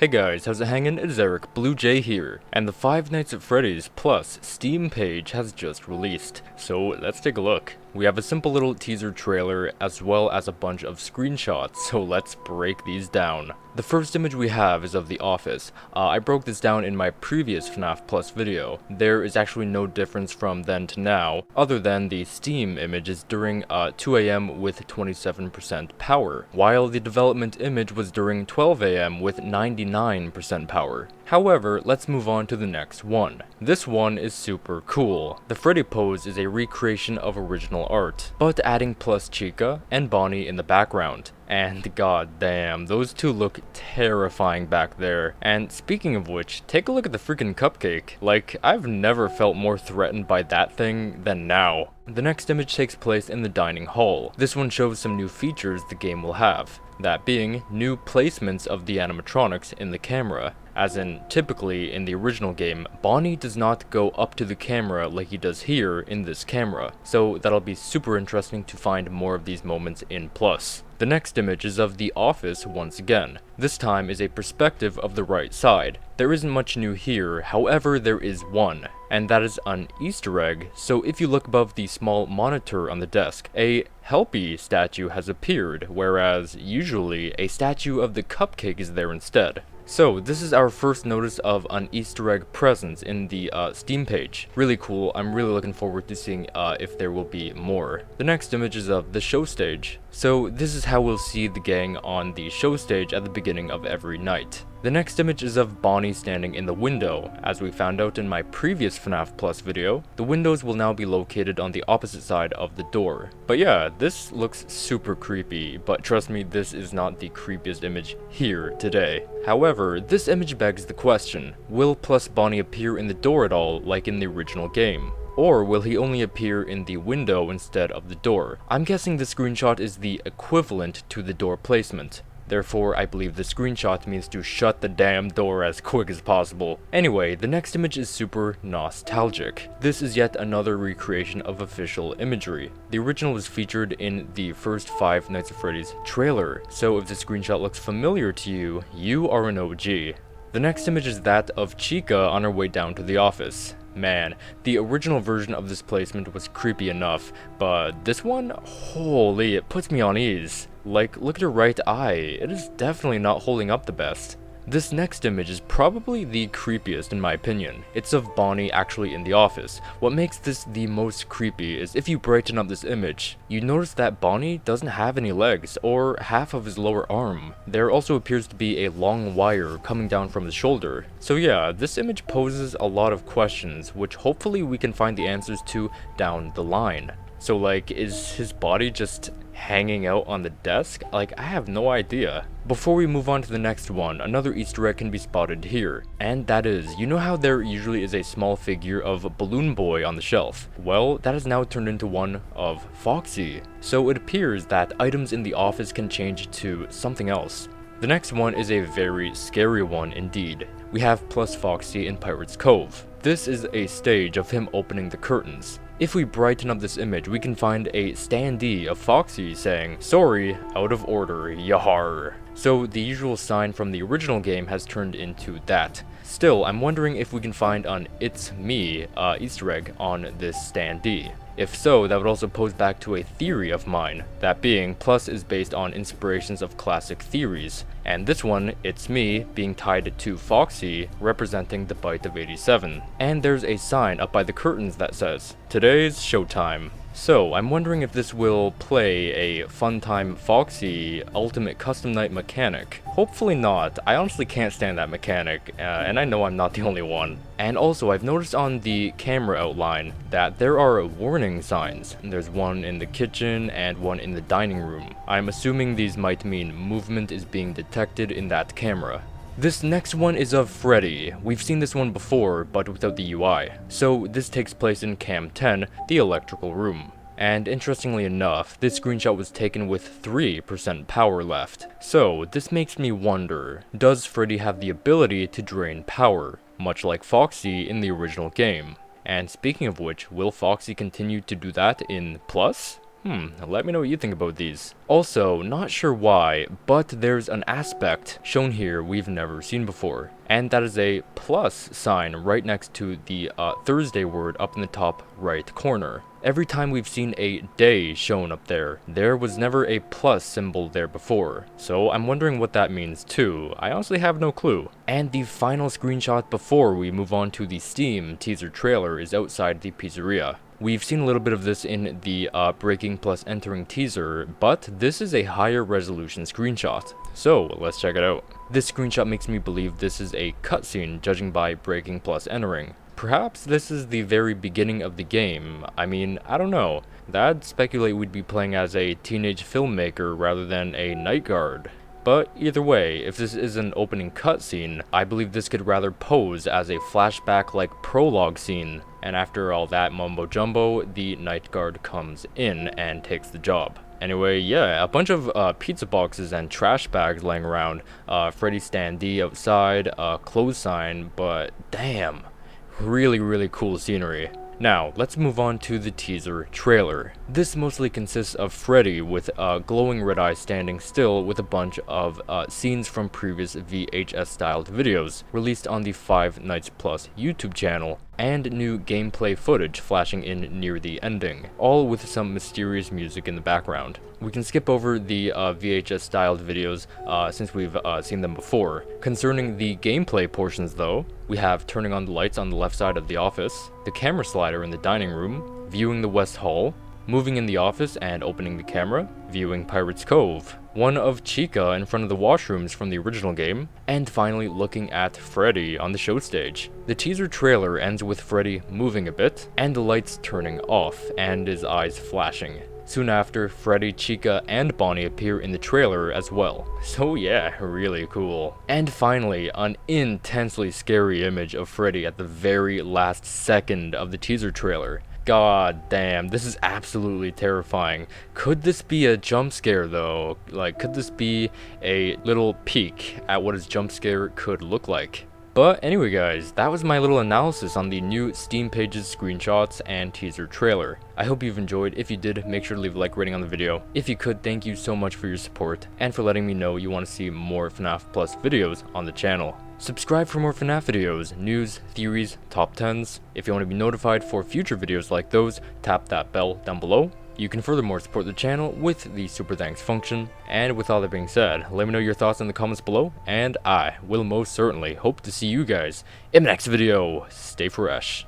Hey guys, how's it hangin'? It is TheLivingBluejay here, and the Five Nights at Freddy's Plus Steam page has just released, so let's take a look. We have a simple little teaser trailer as well as a bunch of screenshots, so let's break these down. The first image we have is of the office. I broke this down in my previous FNAF Plus video. There is actually no difference from then to now, other than the Steam image is during 2 AM with 27% power, while the development image was during 12 AM with 99% power. However, let's move on to the next one. This one is super cool. The Freddy pose is a recreation of original art, but adding plus Chica and Bonnie in the background. And goddamn, those two look terrifying back there. And speaking of which, take a look at the freaking cupcake. Like, I've never felt more threatened by that thing than now. The next image takes place in the dining hall. This one shows some new features the game will have. That being, new placements of the animatronics in the camera. As in, typically, in the original game, Bonnie does not go up to the camera like he does here in this camera, so that'll be super interesting to find more of these moments in Plus. The next image is of the office once again. This time is a perspective of the right side. There isn't much new here, however there is one, and that is an Easter egg, so if you look above the small monitor on the desk, a Helpy statue has appeared, whereas usually a statue of the cupcake is there instead. So, this is our first notice of an Easter egg presence in the Steam page. Really cool. I'm really looking forward to seeing if there will be more. The next image is of the show stage. So, this is how we'll see the gang on the show stage at the beginning of every night. The next image is of Bonnie standing in the window. As we found out in my previous FNAF Plus video, the windows will now be located on the opposite side of the door. But yeah, this looks super creepy, but trust me, this is not the creepiest image here today. However, this image begs the question, will Plus Bonnie appear in the door at all like in the original game? Or will he only appear in the window instead of the door? I'm guessing the screenshot is the equivalent to the door placement. Therefore, I believe the screenshot means to shut the damn door as quick as possible. Anyway, the next image is super nostalgic. This is yet another recreation of official imagery. The original was featured in the first Five Nights at Freddy's trailer, so if the screenshot looks familiar to you, you are an OG. The next image is that of Chica on her way down to the office. Man, the original version of this placement was creepy enough, but this one, holy, it puts me on ease. Like, look at her right eye, it is definitely not holding up the best. This next image is probably the creepiest in my opinion. It's of Bonnie actually in the office. What makes this the most creepy is if you brighten up this image, you notice that Bonnie doesn't have any legs, or half of his lower arm. There also appears to be a long wire coming down from his shoulder. So yeah, this image poses a lot of questions, which hopefully we can find the answers to down the line. So like, is his body just hanging out on the desk? Like, I have no idea. Before we move on to the next one, another Easter egg can be spotted here. And that is, you know how there usually is a small figure of Balloon Boy on the shelf? Well, that has now turned into one of Foxy. So it appears that items in the office can change to something else. The next one is a very scary one indeed. We have Plus Foxy in Pirate's Cove. This is a stage of him opening the curtains. If we brighten up this image, we can find a standee of Foxy saying, "Sorry, out of order, yahar." So the usual sign from the original game has turned into that. Still, I'm wondering if we can find an "It's me" Easter egg on this standee. If so, that would also pose back to a theory of mine, that being, Plus is based on inspirations of classic theories, and this one, It's Me, being tied to Foxy, representing the bite of 87. And there's a sign up by the curtains that says, "Today's showtime." So, I'm wondering if this will play a Funtime Foxy Ultimate Custom Night mechanic. Hopefully not. I honestly can't stand that mechanic, and I know I'm not the only one. And also, I've noticed on the camera outline that there are warning signs. There's one in the kitchen and one in the dining room. I'm assuming these might mean movement is being detected in that camera. This next one is of Freddy. We've seen this one before, but without the UI. So this takes place in Cam 10, the electrical room. And interestingly enough, this screenshot was taken with 3% power left. So this makes me wonder, does Freddy have the ability to drain power, much like Foxy in the original game? And speaking of which, will Foxy continue to do that in Plus? Let me know what you think about these. Also, not sure why, but there's an aspect shown here we've never seen before. And that is a plus sign right next to the Thursday word up in the top right corner. Every time we've seen a day shown up there, there was never a plus symbol there before. So I'm wondering what that means too. I honestly have no clue. And the final screenshot before we move on to the Steam teaser trailer is outside the pizzeria. We've seen a little bit of this in the breaking plus entering teaser, but this is a higher resolution screenshot. So let's check it out. This screenshot makes me believe this is a cutscene, judging by breaking plus entering. Perhaps this is the very beginning of the game. I mean, I don't know. That'd speculate we'd be playing as a teenage filmmaker rather than a night guard. But either way, if this is an opening cutscene, I believe this could rather pose as a flashback-like prologue scene. And after all that mumbo jumbo, the night guard comes in and takes the job. Anyway, yeah, a bunch of pizza boxes and trash bags laying around, Freddy standee outside, clothes sign, but damn, really cool scenery. Now, let's move on to the teaser trailer. This mostly consists of Freddy with glowing red eyes standing still with a bunch of scenes from previous VHS-styled videos released on the 5 Nights Plus YouTube channel, and new gameplay footage flashing in near the ending, all with some mysterious music in the background. We can skip over the VHS-styled videos since we've seen them before. Concerning the gameplay portions though, we have turning on the lights on the left side of the office, the camera slider in the dining room, viewing the West Hall, moving in the office and opening the camera, viewing Pirate's Cove, one of Chica in front of the washrooms from the original game, and finally looking at Freddy on the show stage. The teaser trailer ends with Freddy moving a bit, and the lights turning off, and his eyes flashing. Soon after, Freddy, Chica, and Bonnie appear in the trailer as well. So yeah, really cool. And finally, an intensely scary image of Freddy at the very last second of the teaser trailer. God damn, this is absolutely terrifying. Could this be a jump scare though? Like, could this be a little peek at what his jump scare could look like? But anyway guys, that was my little analysis on the new Steam pages, screenshots, and teaser trailer. I hope you've enjoyed. If you did, make sure to leave a like rating on the video. If you could, thank you so much for your support, and for letting me know you want to see more FNAF Plus videos on the channel. Subscribe for more FNAF videos, news, theories, top 10s. If you want to be notified for future videos like those, tap that bell down below. You can furthermore support the channel with the super thanks function. And with all that being said, let me know your thoughts in the comments below, and I will most certainly hope to see you guys in the next video. Stay fresh.